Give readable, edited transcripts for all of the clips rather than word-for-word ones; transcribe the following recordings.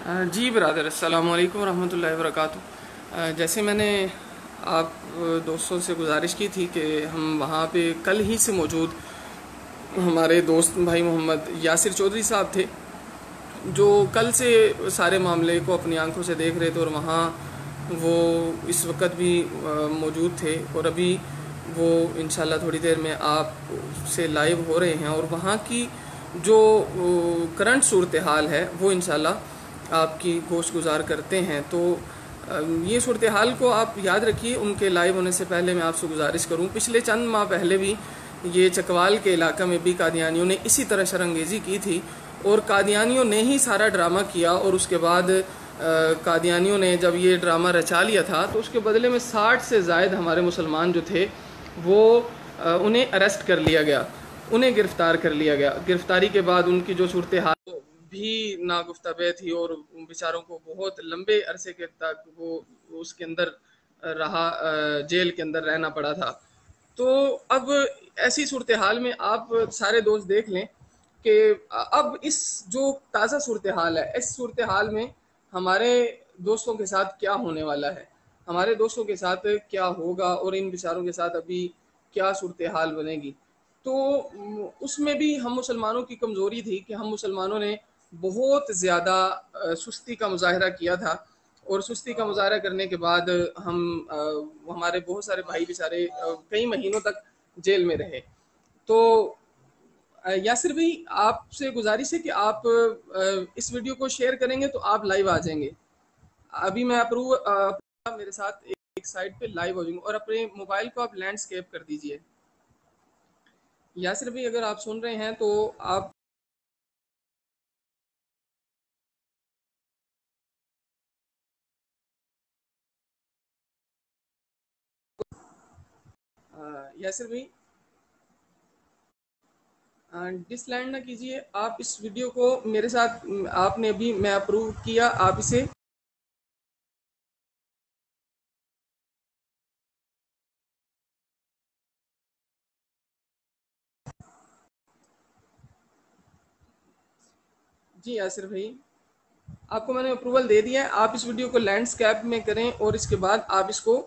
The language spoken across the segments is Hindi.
जी ब्रदर, अस्सलाम वालेकुम रहमतुल्लाहि व बरकातुहू। जैसे मैंने आप दोस्तों से गुजारिश की थी कि हम वहाँ पे कल ही से मौजूद हमारे दोस्त भाई मोहम्मद यासिर चौधरी साहब थे, जो कल से सारे मामले को अपनी आंखों से देख रहे थे, और वहाँ वो इस वक्त भी मौजूद थे, और अभी वो इंशाल्लाह थोड़ी देर में आप से लाइव हो रहे हैं, और वहाँ की जो करंट सूरत हाल है वो इंशाल्लाह आपकी गोश गुजार करते हैं। तो ये सूरत हाल को आप याद रखिए। उनके लाइव होने से पहले मैं आपसे गुजारिश करूं, पिछले चंद माह पहले भी ये चकवाल के इलाका में भी कादियानियों ने इसी तरह शरंगेज़ी की थी, और कादियानियों ने ही सारा ड्रामा किया, और उसके बाद कादियानियों ने जब ये ड्रामा रचा लिया था तो उसके बदले में 60 से ज़ायद हमारे मुसलमान जो थे वो उन्हें अरेस्ट कर लिया गया, उन्हें गिरफ़्तार कर लिया गया। गिरफ़्तारी के बाद उनकी जो सूरत हाल भी नागुफ्ताबे थी, और उन बेचारों को बहुत लंबे अरसे के तक वो उसके अंदर रहा, जेल के अंदर रहना पड़ा था। तो अब ऐसी सूरत हाल में आप सारे दोस्त देख लें कि अब इस जो ताज़ा सूरत हाल है, इस सूरत हाल में हमारे दोस्तों के साथ क्या होने वाला है, हमारे दोस्तों के साथ क्या होगा, और इन बेचारों के साथ अभी क्या सूरत हाल बनेगी। तो उसमें भी हम मुसलमानों की कमज़ोरी थी कि हम मुसलमानों ने बहुत ज़्यादा सुस्ती का मुजाहरा किया था, और सुस्ती का मुजाहरा करने के बाद हम हमारे बहुत सारे भाई बेचारे कई महीनों तक जेल में रहे। तो यासिर भाई, आपसे गुजारिश है कि आप इस वीडियो को शेयर करेंगे तो आप लाइव आ जाएंगे। अभी मैं अप्रूव मेरे साथ एक साइड पे लाइव हो जाऊंगा, और अपने मोबाइल को आप लैंडस्केप कर दीजिए। यासिर भाई, अगर आप सुन रहे हैं तो आप यासिर भाई डिसलाइंड ना कीजिए। आप इस वीडियो को मेरे साथ आपने अभी मैं अप्रूव किया, आप इसे जी यासिर भाई, आपको मैंने अप्रूवल दे दिया है। आप इस वीडियो को लैंडस्केप में करें, और इसके बाद आप इसको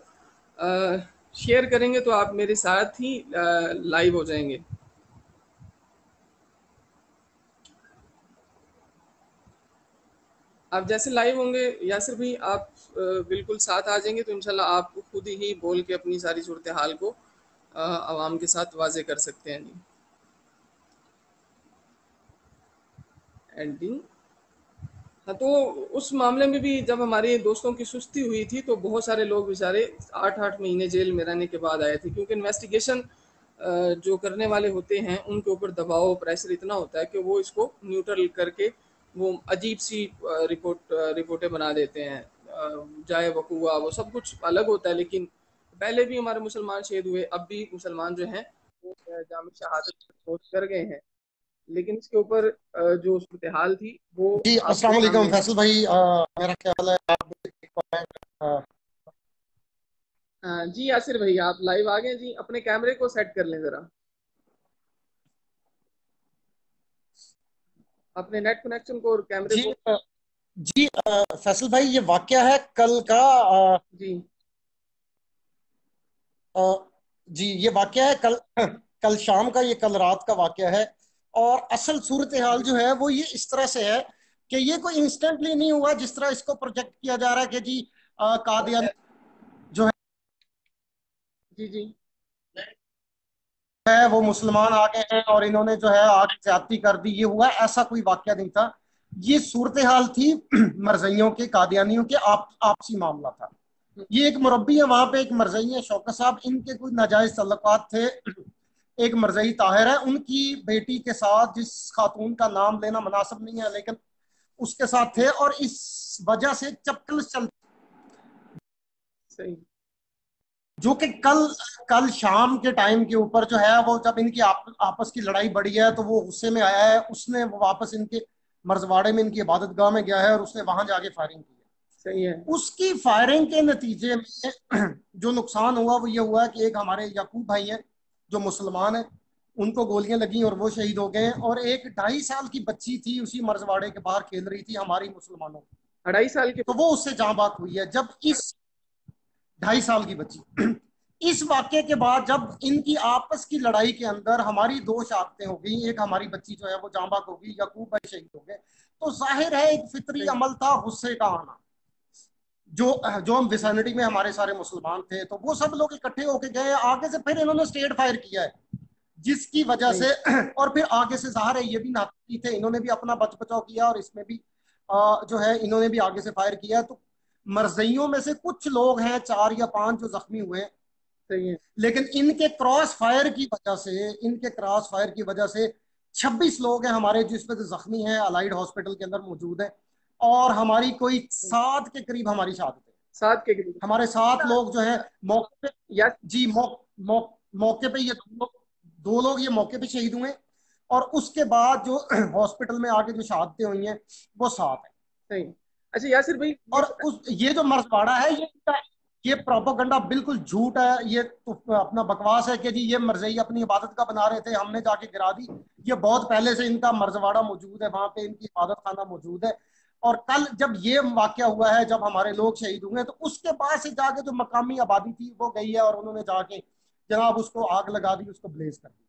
शेयर करेंगे तो आप मेरे साथ ही लाइव हो जाएंगे। आप जैसे लाइव होंगे यासिर भाई, आप बिल्कुल साथ आ जाएंगे, तो इंशाल्लाह आप खुद ही बोल के अपनी सारी सूरत हाल को आवाम के साथ वाजे कर सकते हैं जी। एंडिंग। हाँ, तो उस मामले में भी जब हमारे दोस्तों की सुस्ती हुई थी तो बहुत सारे लोग बेचारे 8-8 महीने जेल में रहने के बाद आए थे, क्योंकि इन्वेस्टिगेशन जो करने वाले होते हैं उनके ऊपर दबाव प्रेशर इतना होता है कि वो इसको न्यूट्रल करके वो अजीब सी रिपोर्टें बना देते हैं। जाए वकूआ वो सब कुछ अलग होता है, लेकिन पहले भी हमारे मुसलमान शहीद हुए, अब भी मुसलमान जो हैं वो जाम शहादत सोच कर गए हैं। लेकिन इसके ऊपर जो सूरत हाल थी वो जी आपके अस्सलाम वालेकुम सामने है। फैसल भाई, मेरा ख्याल है आप भी देख पा रहे हैं। जी यासिर भाई, आप लाइव आ गए जी। अपने कैमरे को सेट कर लें ज़रा, अपने नेट कनेक्शन को और कैमरे जी को। जी फैसल भाई, ये वाकया है कल का। जी अ, जी ये वाकया है कल कल शाम का, ये कल रात का वाकया है। और असल सूरत हाल जो है वो ये इस तरह से है कि ये कोई इंस्टेंटली नहीं हुआ जिस तरह इसको प्रोजेक्ट किया जा रहा है कि जी कादियानी जो जी जी। है वो मुसलमान आ गए हैं और इन्होंने जो है आगे ज्यादती कर दी, ये हुआ। ऐसा कोई वाकया नहीं था। ये सूरत हाल थी मरजइयों के, कादियानियों के आपसी मामला था। ये एक मुरब्बी है वहां पे, एक मरजई है शौकत साहब, इनके कोई नाजायज तल्लुकात थे। एक मरजई ताहिर है, उनकी बेटी के साथ, जिस खातून का नाम लेना मुनासिब नहीं है लेकिन उसके साथ थे, और इस वजह से चपकल चल, सही। जो कि कल कल शाम के टाइम के ऊपर जो है वो, जब इनकी आपस की लड़ाई बढ़ी है तो वो गुस्से में आया है, उसने वो वापस इनके मरजवाड़े में, इनकी इबादत गाह में गया है और उसने वहां जाके फायरिंग की है। सही है। उसकी फायरिंग के नतीजे में जो नुकसान हुआ वो ये हुआ कि एक हमारे याकूब भाई हैं जो मुसलमान हैं, उनको गोलियां लगी और वो शहीद हो गए हैं। और एक 2.5 साल की बच्ची थी, उसी मरजवाड़े के बाहर खेल रही थी हमारी मुसलमानों की, 2.5 साल की? तो वो उससे जहां बात हुई है। जब इस 2.5 साल की बच्ची इस वाक्य के बाद जब इनकी आपस की लड़ाई के अंदर हमारी दो शहादतें हो गई, एक हमारी बच्ची जो है वो जाँ बाग हो गई, यकूब भाई शहीद हो गए, तो जाहिर है एक फितरी सही। अमल था गुस्से का आना। जो जो हम विसानिटी में हमारे सारे मुसलमान थे, तो वो सब लोग इकट्ठे होके गए आगे से, फिर इन्होंने स्टेट फायर किया है जिसकी वजह सही। से और फिर आगे से जाहिर है ये भी नाती थे, इन्होंने भी अपना बच बचाव किया और इसमें भी जो है इन्होंने भी आगे से फायर किया। तो मरजइयों में से कुछ लोग हैं 4 या 5 जो जख्मी हुए हैं, सही है। लेकिन इनके क्रॉस फायर की वजह से, इनके क्रॉस फायर की वजह से 26 लोग हैं हमारे जिसमें से जख्मी हैं, अलाइड हॉस्पिटल के अंदर मौजूद है। और हमारी कोई 7 के करीब हमारी शहादत है। 7 के करीब? हमारे 7 लोग जो है मौके पे, या जी मौके पे ये 2 लोग ये मौके पे शहीद हुए, और उसके बाद जो हॉस्पिटल में आके जो शहादतें हुई हैं वो 7 है। सही। अच्छा यासिर भाई, और उस ये जो मर्जवाड़ा है ये प्रोपोगंडा बिल्कुल झूठ है, ये तो अपना बकवास है कि जी ये मरजई अपनी इबादत का बना रहे थे, हमने जाके गिरा दी। ये बहुत पहले से इनका मर्जवाड़ा मौजूद है, वहां पे इनकी इबादत खाना मौजूद है। और कल जब ये वाकया हुआ है, जब हमारे लोग शहीद हुए, तो उसके बाद से जाके जो मकामी आबादी थी वो गई है और उन्होंने जाके जनाब उसको आग लगा दी, उसको ब्लेज कर दी।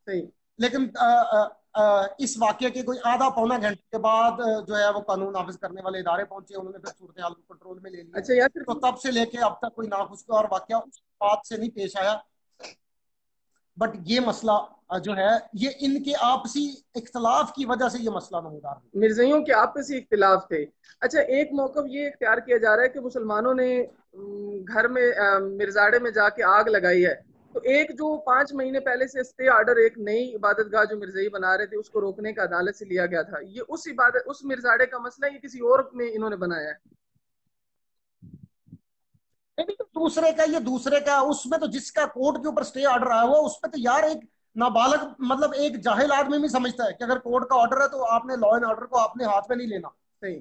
सही। लेकिन इस वाक्य के कोई आधा पौना घंटे के बाद जो है वो कानून नाफिज करने वाले इदारे पहुंचे, उन्होंने फिर सूरत हाल को कंट्रोल में ले लिया। अच्छा यासिर तो भाई, तब से लेके अब तक कोई नाखुशगवार वाक्य उस बात से नहीं पेश आया। बट ये मसला जो है ये इनके आपसी इख्तलाफ की वजह से ये मसला नमूदार हुआ। मिर्जाइयों के आपसी इख्तिलाफ थे। अच्छा, एक मौकफ ये इख्तियार किया जा रहा है कि मुसलमानों ने घर में मिर्जाड़े में जाके आग लगाई है। तो एक जो 5 महीने पहले से स्टे ऑर्डर एक नई इबादत गाह जो मिर्जाई बना रहे थे उसको रोकने का अदालत से लिया गया था, ये उस इबादत उस मिर्जाड़े का मसला, ये किसी और में इन्होंने बनाया है? नहीं तो दूसरे का, ये दूसरे का, उसमें तो जिसका कोर्ट के ऊपर स्टे ऑर्डर आया हुआ उसमें तो यार एक नाबालग मतलब एक जाहिल आदमी भी समझता है कि अगर कोर्ट का ऑर्डर है तो आपने लॉ एंड ऑर्डर को अपने हाथ में नहीं लेना, सही।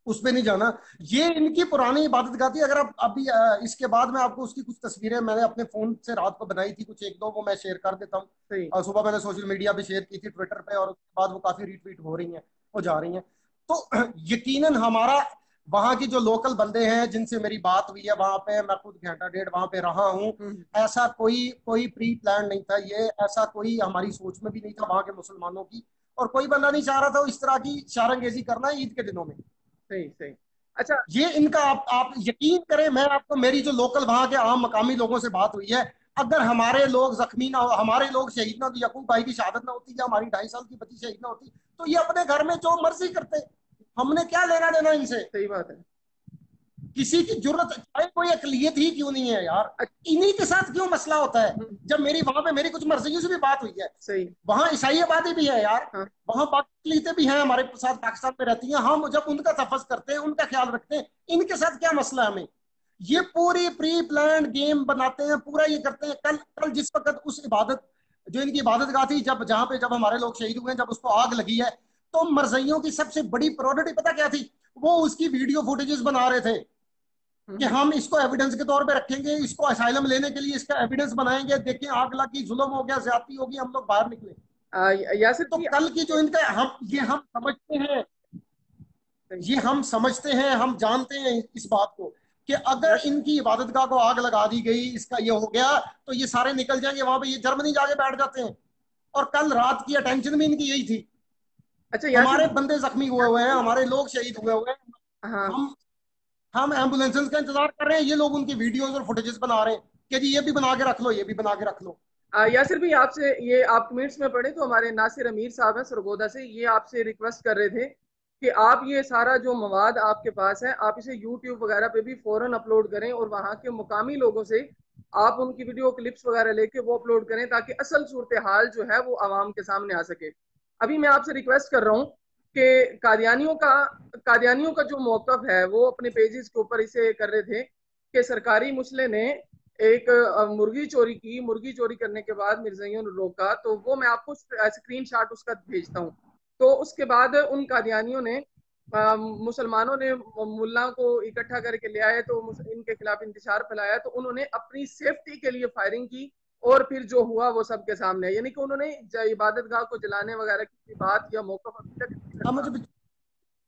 उस पे नहीं जाना। ये इनकी पुरानी इबादत गाह थी। अगर आप अभी इसके बाद में आपको उसकी कुछ तस्वीरें मैंने अपने फोन से रात को बनाई थी, कुछ एक दो वो मैं शेयर कर देता हूँ। सही। और सुबह मैंने सोशल मीडिया पे शेयर की थी, ट्विटर पे, और उसके बाद वो काफी रिट्वीट हो रही हैं, हो जा रही हैं। तो यकीनन हमारा वहां की जो लोकल बंदे हैं जिनसे मेरी बात हुई है, वहां पे मैं खुद घंटा डेढ़ वहां पे रहा हूँ, हम्म। ऐसा कोई कोई प्री प्लान नहीं था ये, ऐसा कोई हमारी सोच में भी नहीं था वहां के मुसलमानों की। और कोई बंदा नहीं चाह रहा था इस तरह की शारंगेजी करना ईद के दिनों में। सही। सही। अच्छा। ये इनका आप यकीन करें, मैं आपको मेरी जो लोकल वहां के आम मकामी लोगों से बात हुई है, अगर हमारे लोग जख्मी ना हो, हमारे लोग शहीद ना होती, यकूब भाई की शहादत ना होती, या हमारी 2.5 साल की बच्ची शहीद ना होती, तो ये अपने घर में जो मर्जी करते, हमने क्या लेना देना इनसे। सही बात है। किसी की जरूरत चाहे कोई अकलियत ही क्यों नहीं है यार, अच्छा। इन्हीं के साथ क्यों मसला होता है। हम्म। जब मेरी वहां पे मेरी कुछ मर्जियों से भी बात हुई है, सही। वहां ईसाई आबादी भी है यार, हाँ। वहां पाकिस्तानी भी हैं हमारे साथ, पाकिस्तान में रहती हैं, हम जब उनका तफज करते हैं, उनका ख्याल रखते हैं, इनके साथ क्या मसला है हमें। ये पूरी प्री प्लान गेम बनाते हैं, पूरा ये करते हैं। कल कल जिस वक्त उस इबादत जो इनकी इबादत गाह थी, जब जहां पे जब हमारे लोग शहीद हुए हैं, जब उसको आग लगी है, तो मरजइयों की सबसे बड़ी प्रायोरिटी पता क्या थी, वो उसकी वीडियो फुटेजेस बना रहे थे कि हम्म। हम इसको एविडेंस के तौर पे रखेंगे, इसको असाइलम लेने के लिए इसका एविडेंस बनाएंगे, देखें आग लगी, जुल्म हो गया, ज्यादती होगी, हम लोग बाहर निकले। यासिर तो जी। कल की जो इनका हम समझते हैं, सही। ये हम समझते हैं, हम जानते हैं इस बात को कि अगर यासिर। इनकी इबादत गाह को आग लगा दी गई, इसका ये हो गया, तो ये सारे निकल जाएंगे वहां पे, ये जर्मनी जाके बैठ जाते हैं। और कल रात की अटेंशन भी इनकी यही थी। अच्छा यासिर। हमारे बंदे जख्मी हुए हुए हैं, हमारे लोग शहीद हुए हुए हैं, हाँ। हम हम एम्बुलेंसेस का इंतजार कर रहे हैं, ये लोग उनकी वीडियोस और फुटेजेस बना रहे हैं कि जी ये भी बना के रख लो, ये भी बना के रख लो। यासिर भाई, आपसे ये आप कमेंट्स में पढ़े तो हमारे नासिर अमीर साहब हैं सरगोदा से, ये आपसे रिक्वेस्ट कर रहे थे कि आप ये सारा जो मवाद आपके पास है आप इसे यूट्यूब वगैरह पे भी फौरन अपलोड करें और वहाँ के मुकामी लोगों से आप उनकी वीडियो क्लिप्स वगैरह लेके वो अपलोड करें ताकि असल सूरत हाल जो है वो आवाम के सामने आ सके। अभी मैं आपसे रिक्वेस्ट कर रहा हूँ कि कादियानियों का जो मौकफ है वो अपने पेजेस के ऊपर इसे कर रहे थे कि सरकारी मुसले ने एक मुर्गी चोरी की, मुर्गी चोरी करने के बाद मिर्जाइयों ने रोका, तो वो मैं आपको स्क्रीन शॉट उसका भेजता हूँ। तो उसके बाद उन कादियानियों ने मुसलमानों ने मुल्ला को इकट्ठा करके ले आए, तो इनके खिलाफ इंतशार फैलाया, तो उन्होंने अपनी सेफ्टी के लिए फायरिंग की और फिर जो हुआ वो सबके सामने है। यानी कि उन्होंने इबादत गाह को जलाने वगैरह की बात या मौका अभी तक नहीं अब रखा। मुझे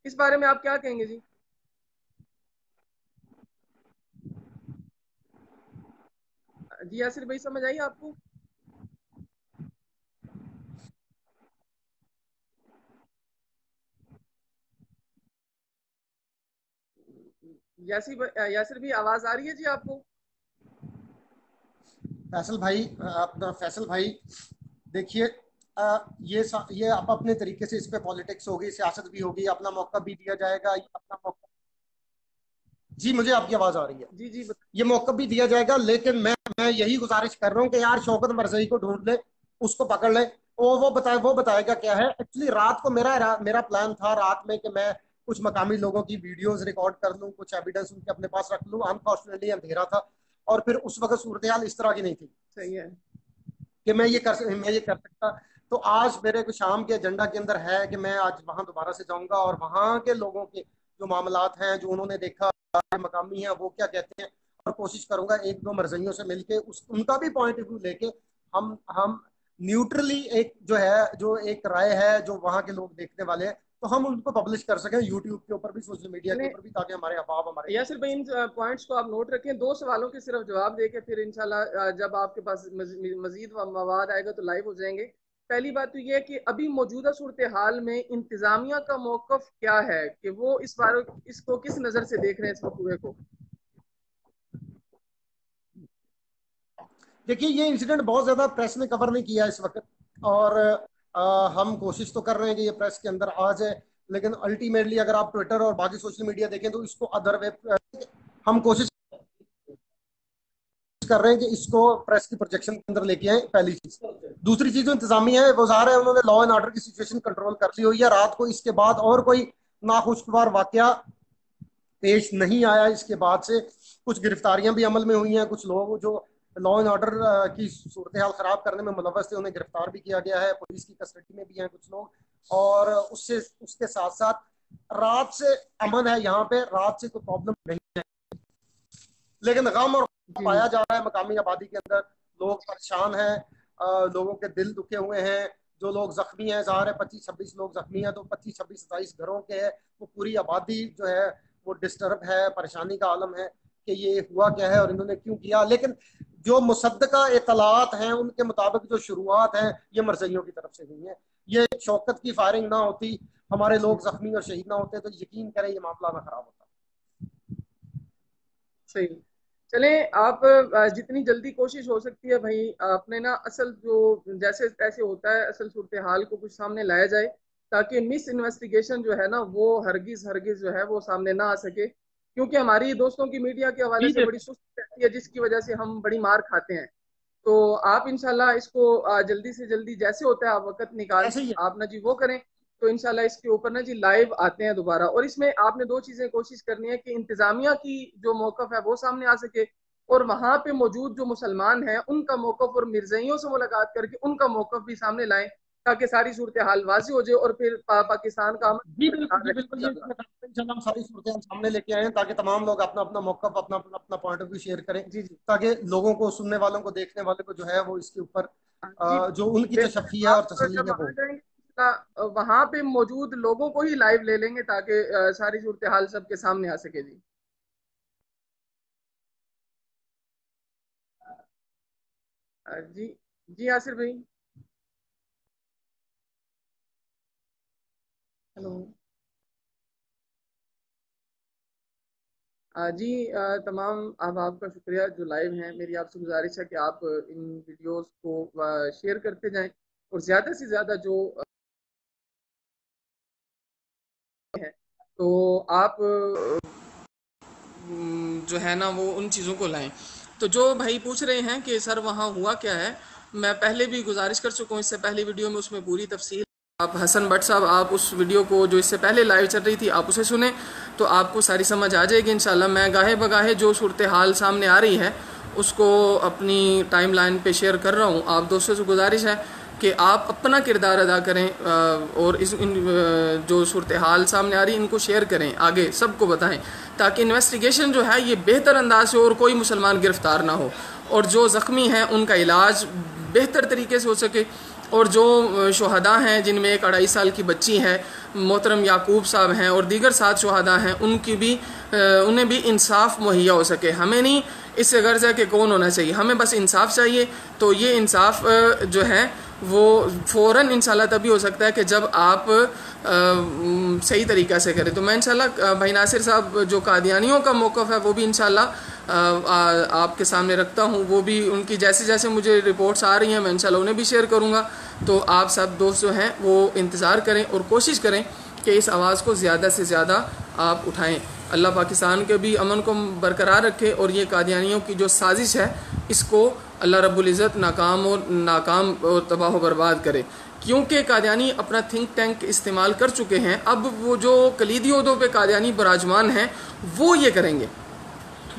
इस बारे में आप क्या कहेंगे जी? जी यासिर भाई, समझ आई आपको? यासिर भी आवाज आ रही है जी आपको? फैसल भाई, अपना फैसल भाई, देखिए, ये आप अपने तरीके से इस पे पॉलिटिक्स होगी, सियासत भी होगी, अपना मौका भी दिया जाएगा, ये अपना मौका। जी, मुझे आपकी आवाज आ रही है। जी जी ये मौका भी दिया जाएगा, लेकिन मैं यही गुजारिश कर रहा हूँ कि यार शौकत मरज़ई को ढूंढ ले, उसको पकड़ ले। वो बताएगा क्या है एक्चुअली। रात को मेरा प्लान था रात में कि मैं कुछ मकामी लोगों की वीडियोस रिकॉर्ड कर लूँ, कुछ एविडेंस उनके अपने पास रख लूँ। अनफॉर्चुनेटली अंधेरा था, और फिर उस वक्त सूरत हाल इस तरह की नहीं थी सही है। कि मैं ये कर सकता। तो आज मेरे को शाम के एजेंडा के अंदर है कि मैं आज वहां दोबारा से जाऊंगा, और वहां के लोगों के जो मामलात हैं, जो उन्होंने देखा, मकामी हैं, वो क्या कहते हैं, और कोशिश करूंगा एक दो मरजइयों से मिलके उनका भी पॉइंट ऑफ व्यू लेके हम न्यूट्रली एक जो है, जो एक राय है जो वहां के लोग देखने वाले हैं, तो हम उनको पब्लिश कर सकें यूट्यूब के ऊपर भी, सोशल मीडिया के चलिए ऊपर भी, ताकि हमारे अहबाब हमारे यासिर भाई, इन पॉइंट्स को आप नोट रखें। दो सवालों के सिर्फ जवाब देके फिर इंशाल्लाह जब आपके पास मजीद मवाद आएगा तो लाइव हो जाएंगे। पहली बात तो यह है कि अभी मौजूदा सूरत हाल में इंतजामिया का मौकफ क्या है, कि वो इस बार इसको किस नज़र से देख रहे हैं, इस वकूए को? देखिए, ये इंसिडेंट बहुत ज्यादा प्रेस ने कवर नहीं किया इस वक्त, और हम कोशिश तो कर रहे हैं कि ये प्रेस के अंदर आ जाए, लेकिन अल्टीमेटली अगर आप ट्विटर और बाकी सोशल मीडिया देखें तो इसको अदर वे हम कोशिश कर रहे हैं कि इसको प्रेस की प्रोजेक्शन के अंदर लेके आए, पहली चीज। दूसरी चीज जो इंतजामिया है, वो ज़ाहिर है उन्होंने लॉ एंड ऑर्डर की सिचुएशन कंट्रोल कर ली हुई है रात को। इसके बाद और कोई नाखुशगवार वाकया पेश नहीं आया। इसके बाद से कुछ गिरफ्तारियां भी अमल में हुई हैं, कुछ लोग जो लॉ एंड ऑर्डर की सूरत हाल खराब करने में मुलव्वस थे उन्हें गिरफ्तार भी किया गया है, पुलिस की कस्टडी में भी हैं कुछ लोग। और उससे उसके साथ साथ रात से अमन है यहाँ पे, रात से कोई प्रॉब्लम नहीं है, लेकिन गम और जी पाया जा रहा है मकामी आबादी के अंदर। लोग परेशान हैं, लोगों के दिल दुखे हुए हैं, जो लोग जख्मी हैं, ज़ाहिर है 25-26 लोग जख्मी हैं, तो 25-26-27 घरों के है, वो पूरी आबादी जो है वो डिस्टर्ब है, परेशानी का आलम है कि ये हुआ क्या है और इन्होंने क्यों किया। लेकिन जो मुसद्दका इतलात हैं उनके मुताबिक जो शुरुआत है ये मरजइयों की तरफ से हुई है। ये शौकत की फायरिंग ना होती, हमारे लोग जख्मी और शहीद ना होते, तो यकीन करें ये मामला ना खराब होता। सही। चले, आप जितनी जल्दी कोशिश हो सकती है भाई, अपने ना असल जो जैसे तैसे होता है असल सूरत हाल को कुछ सामने लाया जाए, ताकि मिस इन्वेस्टिगेशन जो है ना वो हरगिज हरगिज जो है वो सामने ना आ सके। क्योंकि हमारी दोस्तों की मीडिया के हवाले जी से बड़ी सुस्त रहती है, जिसकी वजह से हम बड़ी मार खाते हैं। तो आप इंशाल्लाह इसको जल्दी से जल्दी जैसे होता है आप वक्त निकाल ऐसे ही है। आप ना जी वो करें। तो इंशाल्लाह इसके ऊपर ना जी लाइव आते हैं दोबारा। और इसमें आपने दो चीजें कोशिश करनी है कि इंतजामिया की जो मौकफ है वो सामने आ सके, और वहां पे मौजूद जो मुसलमान हैं उनका मौकफ, और मिर्जइयों से मुलाकात करके उनका मौकफ भी सामने लाएं, ताकि सारी सूरत हाल वाजी हो जाए, और फिर पाकिस्तान का जी बिल्कुल, अमन जी बिल्कुल, ये इंशाल्लाह। इंशाल्लाह हम सारी सूरतें सामने लेके आए हैं, ताकि तमाम लोग अपना अपना मौका, अपना अपना अपना पॉइंट ऑफ व्यू शेयर करें, जी जी ताकि लोगों को, सुनने वालों को, देखने वाले को जो है वो इसके ऊपर जी, जो उनकी बेहतर है। तशफ़ी है और आप तसल्ली जब है आ वो। जाएंगे वहां पे मौजूद लोगों को ही लाइव ले लेंगे, ताकि सारी सूरत हाल सबके सामने आ सके जी। जी जी आसिर भाई। हेलो। जी, तमाम अहबाब का शुक्रिया जो लाइव हैं। मेरी आपसे गुजारिश है कि आप इन वीडियोस को शेयर करते जाएं, और ज़्यादा से ज़्यादा जो हैं तो आप जो है ना वो उन चीज़ों को लाएं। तो जो भाई पूछ रहे हैं कि सर वहाँ हुआ क्या है, मैं पहले भी गुजारिश कर चुका हूँ इससे पहली वीडियो में, उसमें पूरी तफसील। आप हसन भट्ट साहब, आप उस वीडियो को जो इससे पहले लाइव चल रही थी आप उसे सुने, तो आपको सारी समझ आ जाएगी इंशाल्लाह। मैं गाहे बगाहे जो सूरत हाल सामने आ रही है उसको अपनी टाइम लाइन पर शेयर कर रहा हूँ। आप दोस्तों से गुजारिश है कि आप अपना किरदार अदा करें, और जो सूरत हाल सामने आ रही है इनको शेयर करें, आगे सबको बताएं, ताकि इन्वेस्टिगेशन जो है ये बेहतर अंदाज से और कोई मुसलमान गिरफ्तार ना हो, और जो ज़ख्मी हैं उनका इलाज बेहतर तरीके से हो सके, और जो शहदा हैं जिनमें एक 2.5 साल की बच्ची है, मोहतरम याकूब साहब हैं, और दीगर 7 शहदा हैं, उन्हें भी इंसाफ मुहैया हो सके। हमें नहीं इससे गर्ज है कि कौन होना चाहिए, हमें बस इंसाफ चाहिए। तो ये इंसाफ जो है वो फ़ौरन इंशाल्लाह तभी हो सकता है कि जब आप सही तरीक़ा से करें। तो मैं इंशाल्लाह भाई नासिर साहब जो कादियानियों का मौक़िफ़ है वो भी इंशाल्लाह आपके सामने रखता हूँ, वो भी उनकी जैसे जैसे मुझे रिपोर्ट्स आ रही हैं मैं इंशाल्लाह उन्हें भी शेयर करूँगा। तो आप सब दोस्त जो हैं वो इंतज़ार करें और कोशिश करें कि इस आवाज़ को ज़्यादा से ज़्यादा आप उठाएँ। अल्लाह पाकिस्तान के भी अमन को बरकरार रखे और ये कादियानियों की जो साजिश है इसको अल्लाह रब्बुल इज़्ज़त नाकाम और तबाह व बर्बाद करे, क्योंकि कादियानी अपना थिंक टैंक इस्तेमाल कर चुके हैं। अब वो जो कलीदी ओहदों पे कादियानी बराजमान हैं वो ये करेंगे।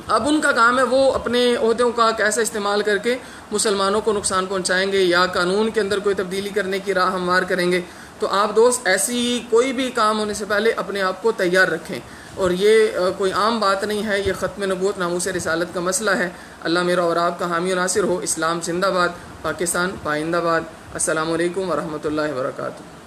अब उनका काम है वो अपने ओहदों का कैसे इस्तेमाल करके मुसलमानों को नुकसान पहुंचाएंगे या कानून के अंदर कोई तब्दीली करने की राह हमवार करेंगे। तो आप दोस्त ऐसी कोई भी काम होने से पहले अपने आप को तैयार रखें, और ये कोई आम बात नहीं है, ये ख़त्म नबूवत नामूस रिसालत का मसला है। अल्लाह मेरा और आपका हामी नासिर हो। इस्लाम जिंदाबाद, पाकिस्तान पाइंदाबाद। अस्सलामु अलैकुम वरहमतुल्लाहि वबरकातुहू।